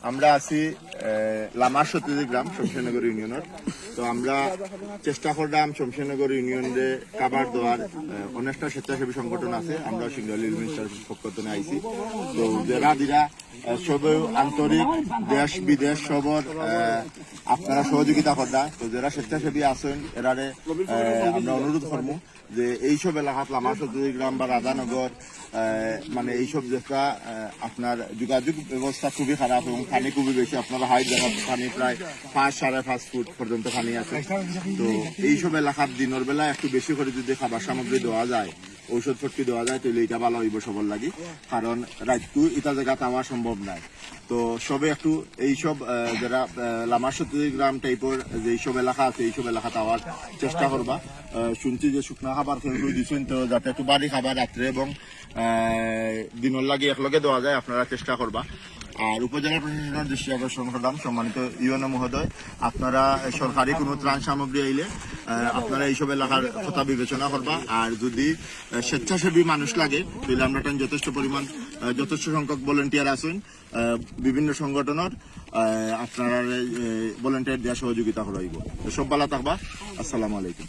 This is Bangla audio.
আমরা আছি লামার সত্যজি গ্রাম শমশেরনগর ইউনিয়নের। তো আমরা চেষ্টা করলাম শমশেরনগর ইউনিয়নে কাবার দেওয়ার অনেকটা স্বেচ্ছাসেবী সংগঠন আছে। আমরা সিঙ্গল মিনিস্টার পক্ষ থেকে আইছি। তো যারা দিরা সবে আন্তরিক দেশ বিদেশ সবর আপনারা সহযোগিতা করলা। তো যারা স্বেচ্ছাসেবী আছেন এরারে আমরা অনুরোধ করবো যে এইসব এলাকাত লামার সত্যজি গ্রাম বা রাধানগর মানে এইসব যেটা আপনার যোগাযোগ ব্যবস্থা খুবই খারাপ এবং পানি খুবই বেশি। আপনারা হাইট জায়গা পানি প্রায় 5-5.5 ফুট পর্যন্ত পানি আছে। তো এইসব এলাকার দিনের বেলা একটু বেশি করে যদি খাবার সামগ্রী দেওয়া যায়, ঔষধ ফটকি দেওয়া যায়, তাহলে এটা ভালো হইব সবার লাগি। কারণ রাতটু এটা জায়গা পাওয়া সম্ভব নাই। তো সবে একটু এইসব যারা লামার সত্যজি গ্রাম টাইপের যে এইসব এলাকা আছে এইসব এলাকা পাওয়ার চেষ্টা করবা। শুনছি যে শুকনা খাবার খেয়ে দিচ্ছেন, তো যাতে একটু বাড়ি খাবার রাত্রে এবং দিনের লাগে একলগে দেওয়া যায় আপনারা চেষ্টা করবা। আর উপজেলা প্রশাসনের দৃষ্টি আকর্ষণ করলাম, সম্মানিত ইউএনও মহোদয়, আপনারা সরকারি কোনো ত্রাণ সামগ্রী আইলে আপনারা এইসব এলাকার কথা বিবেচনা করবা। আর যদি স্বেচ্ছাসেবী মানুষ লাগে তাহলে আমরা যথেষ্ট সংখ্যক ভলেন্টিয়ার আছেন বিভিন্ন সংগঠনের, আপনারা ভলেন্টিয়ার দেওয়া সহযোগিতা করাইব। তো সব ভালো থাকবা। আসসালামু আলাইকুম।